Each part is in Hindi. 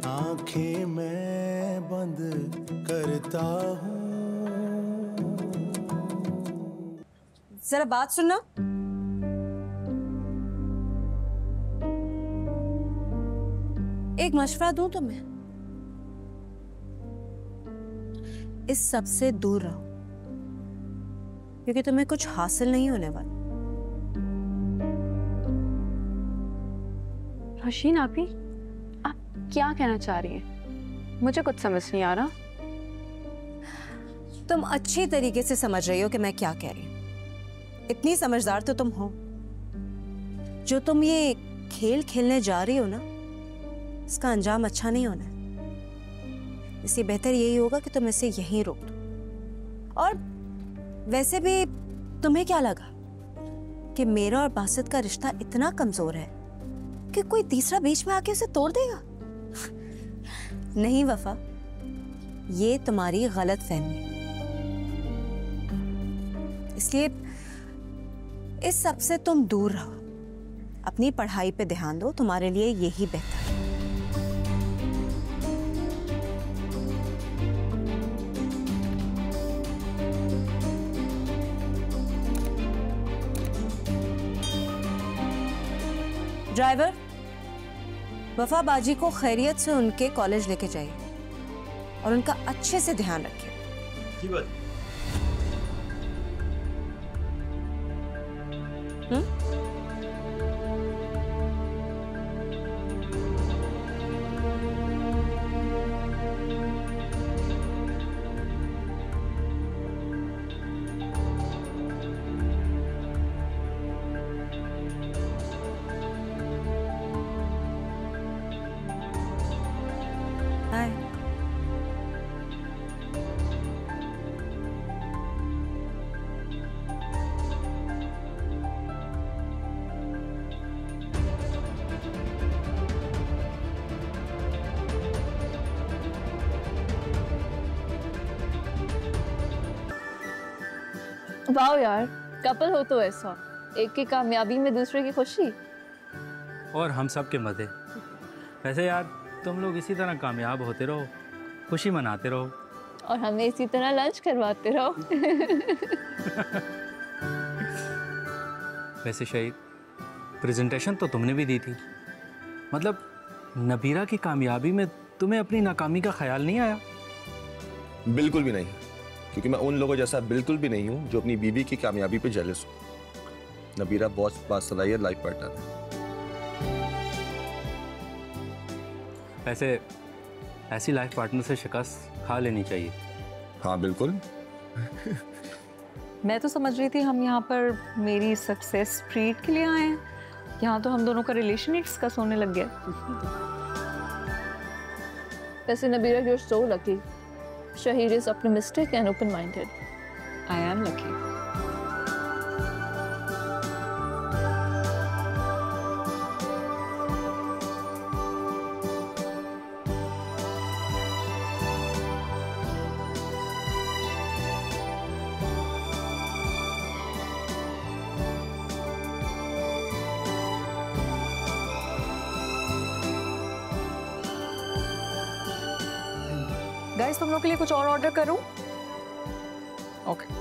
आंखें मैं बंद करता हूँ। जरा बात सुनना। एक मशवरा दूं तुम्हें, इस सब से दूर रहो क्योंकि तुम्हें कुछ हासिल नहीं होने वाला। रोशीन आपी, आप क्या कहना चाह रही हैं? मुझे कुछ समझ नहीं आ रहा। तुम अच्छी तरीके से समझ रही हो कि मैं क्या कह रही हूं। इतनी समझदार तो तुम हो। जो तुम ये खेल खेलने जा रही हो ना, इसका अंजाम अच्छा नहीं होना है। इसलिए बेहतर यही होगा कि तुम इसे यहीं रोक दो। और वैसे भी तुम्हें क्या लगा कि मेरा और बासित का रिश्ता इतना कमजोर है कि कोई तीसरा बीच में आके उसे तोड़ देगा? नहीं वफा, ये तुम्हारी गलत फहमी है। इसलिए इस सब से तुम दूर रहो, अपनी पढ़ाई पे ध्यान दो, तुम्हारे लिए यही बेहतर है। ड्राइवर, वफा बाजी को खैरियत से उनके कॉलेज लेके जाइए और उनका अच्छे से ध्यान रखिए। जी बात। वाह यार, कपल हो तो ऐसा, एक की कामयाबी में दूसरे की खुशी और हम सब के मजे। वैसे यार तुम लोग इसी तरह कामयाब होते रहो, खुशी मनाते रहो और हमें इसी तरह लंच करवाते रहो। वैसे शहीद, प्रेजेंटेशन तो तुमने भी दी थी, मतलब नबीरा की कामयाबी में तुम्हें अपनी नाकामी का ख्याल नहीं आया? बिल्कुल भी नहीं, क्योंकि मैं उन लोगों जैसा बिल्कुल भी नहीं हूं जो अपनी बीवी की कामयाबी पे जेलस हो। नबीरा बहुत बासलाहियत लाइफ पार्टनर है। वैसे ऐसी लाइफ पार्टनर से शिकस्त खा लेनी चाहिए। हाँ बिल्कुल। मैं तो समझ रही थी हम यहाँ पर मेरी सक्सेस ट्रीट के लिए आए हैं, यहाँ तो हम दोनों का रिलेशन ही डिस्कस होने लग गया। वैसे Nabira, you're so lucky. Shahid is optimistic and open-minded. I am lucky. Guys, तुम लोग के लिए कुछ और ऑर्डर करूं? ओके।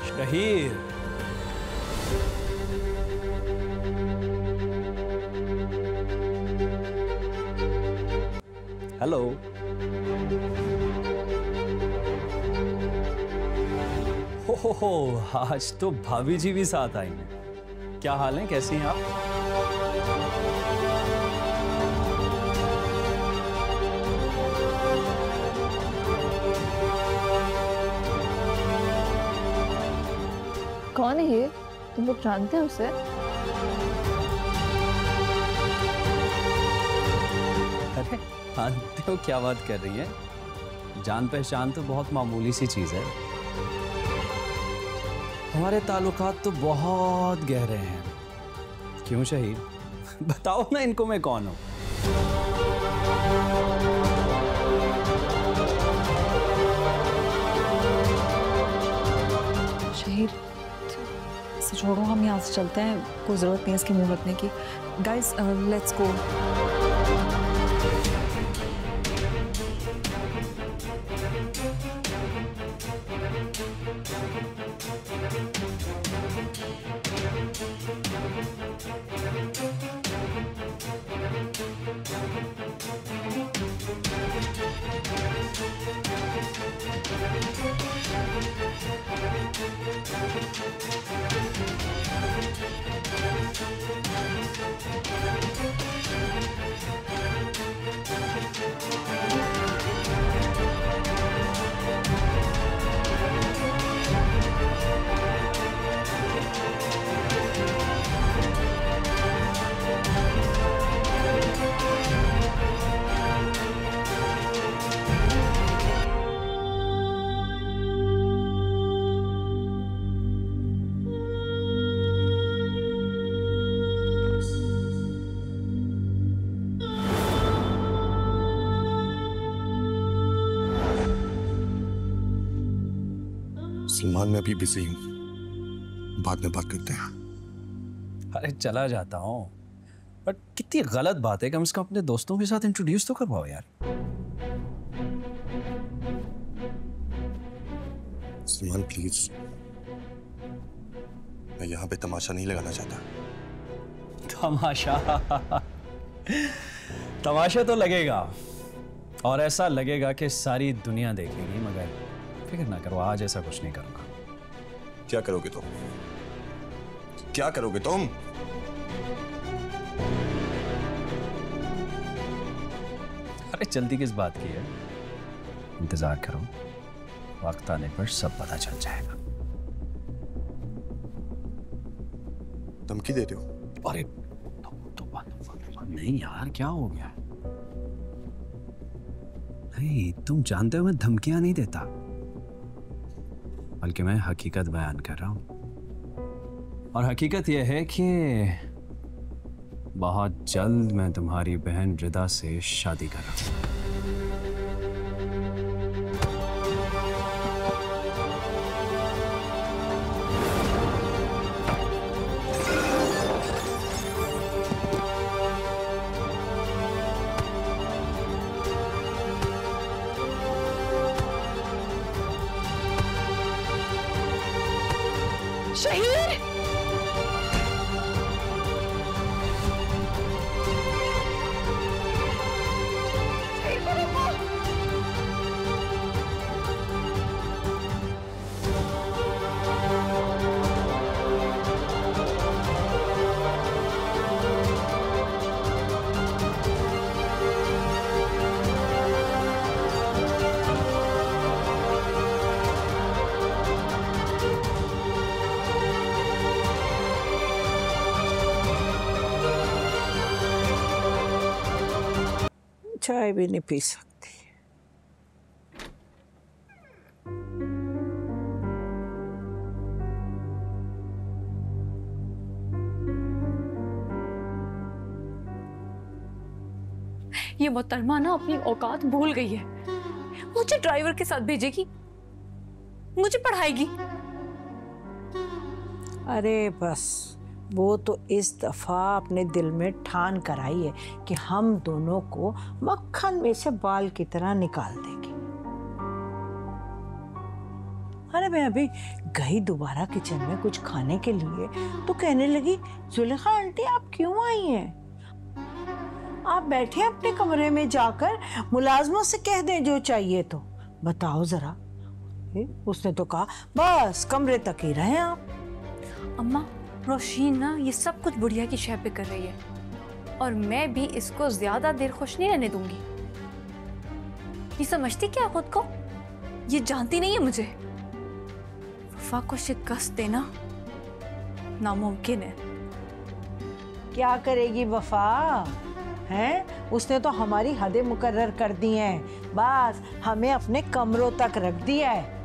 शहीद, हेलो। हो ओहो, आज तो भाभी जी भी साथ आई हैं। क्या हाल है, कैसी हैं आप? कौन है ये? तुम लोग जानते हो उसे? अरे जानते हो क्या बात कर रही है? जान पहचान तो बहुत मामूली सी चीज है। हमारे ताल्लुकात तो बहुत गहरे हैं। क्यों शहीद? बताओ ना इनको मैं कौन हूं। शहीद, इसे छोड़ो, हम यहाँ से चलते हैं, कोई ज़रूरत नहीं है इसके मुंह रखने की। Guys, let's go. सलमान, मैं अभी बिजी हूँ, बाद में बात करते हैं। अरे चला जाता हूँ, बट कितनी गलत बात है, कम से कम अपने दोस्तों के साथ इंट्रोड्यूस तो करवाओ यार। सलमान प्लीज, मैं यहाँ पे तमाशा नहीं लगाना चाहता। तमाशा? तमाशा तो लगेगा, और ऐसा लगेगा कि सारी दुनिया देखेगी, मगर फिक्र ना करो, आज ऐसा कुछ नहीं करूंगा। क्या करोगे तुम? क्या करोगे तुम? अरे जल्दी किस बात की है? इंतजार करो, वक्त आने पर सब पता चल जाएगा। धमकी दे रहे हो? अरे नहीं यार, क्या हो गया? नहीं, तुम जानते हो मैं धमकियां नहीं देता, बल्कि मैं हकीकत बयान कर रहा हूं। और हकीकत यह है कि बहुत जल्द मैं तुम्हारी बहन रिदा से शादी कर रहा हूं। शहीद! चाय भी नहीं पी सकती। ये मोहतरमा ना अपनी औकात भूल गई है। मुझे ड्राइवर के साथ भेजेगी, मुझे पढ़ाएगी। अरे बस, वो तो इस दफा अपने दिल में ठान कर आई है कि हम दोनों को मक्खन में से बाल की तरह निकाल देगी। अरे मैं अभी गई दोबारा किचन में कुछ खाने के लिए, तो कहने लगी, जुलेखा आंटी आप क्यों आई हैं? आप बैठे अपने कमरे में जाकर मुलाजमों से कह दें जो चाहिए तो। बताओ जरा, उसने तो कहा बस कमरे तक ही रहे आप। अम्मा, रोशीन ना ये सब कुछ बुढ़िया की शय पे कर रही है और मैं भी इसको ज्यादा देर खुश नहीं रहने दूंगी। ये समझती क्या खुद को? ये जानती नहीं है मुझे। वफा को शिकस्त देना नामुमकिन है। क्या करेगी वफा? हैं? उसने तो हमारी हदें मुकर्रर कर दी हैं, बस हमें अपने कमरों तक रख दिया है,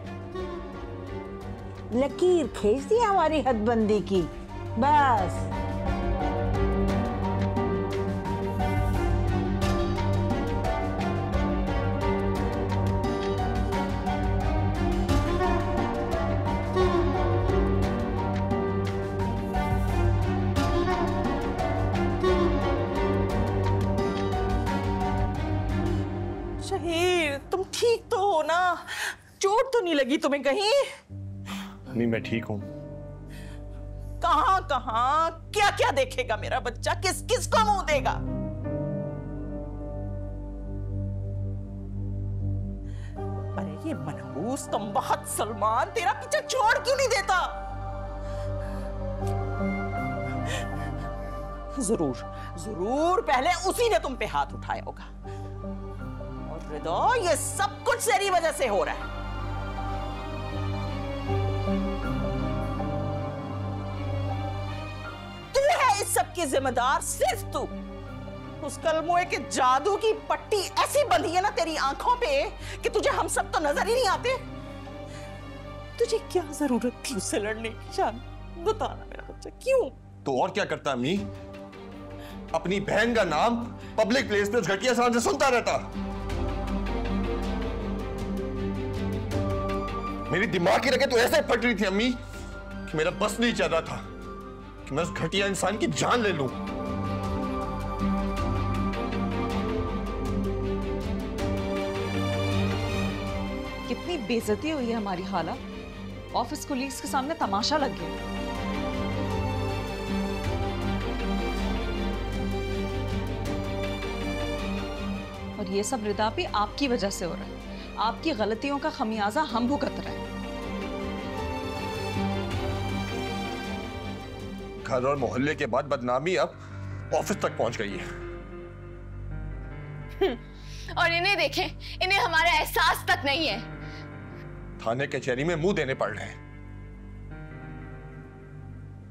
लकीर खींच दी हमारी हदबंदी की, बस। शहीर, तुम ठीक तो हो ना? चोट तो नहीं लगी तुम्हें कहीं? नहीं, मैं ठीक हूँ। कहाँ कहाँ क्या क्या देखेगा मेरा बच्चा? किस किस को मुंह देगा? अरे ये मनहूस तंबाहत सलमान तेरा पीछा छोड़ क्यों नहीं देता? जरूर जरूर पहले उसी ने तुम पे हाथ उठाया होगा। और रिदा, ये सब कुछ तेरी वजह से हो रहा है। इस सब की जिम्मेदार सिर्फ तू। उस कलमोए के जादू की पट्टी ऐसी बंधी है ना तेरी आंखों पे कि तुझे हम सब तो नजर ही नहीं आते। तुझे क्या जरूरत थी उससे लड़ने की? शान, बताना मेरा बच्चा, क्यों? तो और क्या करता अम्मी? अपनी बहन का नाम पब्लिक प्लेस पे उस घटिया सांड से सुनता रहता। मेरी दिमाग की रगे तो ऐसे फट रही थी अम्मी कि मेरा बस नहीं चल रहा था कि मैं उस घटिया इंसान की जान ले लूं। कितनी बेइज्जती हुई है हमारी खाला। ऑफिस कोलीग्स के सामने तमाशा लग गया। और ये सब रिदा भी आपकी वजह से हो रहा है। आपकी गलतियों का खमियाजा हम भुगत रहे हैं। घर और मोहल्ले के बाद बदनामी अब ऑफिस तक पहुंच गई है। और इन्हें देखें, इन्हें हमारा एहसास तक नहीं है। थाने कचहरी में मुंह देने पड़ रहे हैं।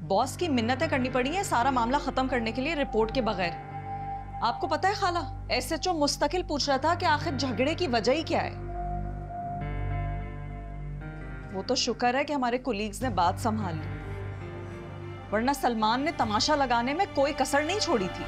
बॉस की मिन्नतें करनी पड़ी है सारा मामला खत्म करने के लिए रिपोर्ट के बगैर। आपको पता है खाला, एसएचओ मुस्तकिल पूछ रहा था कि आखिर झगड़े की वजह ही क्या है। वो तो शुक्र है कि हमारे कोलीग्स ने बात संभाल ली, वरना सलमान ने तमाशा लगाने में कोई कसर नहीं छोड़ी थी।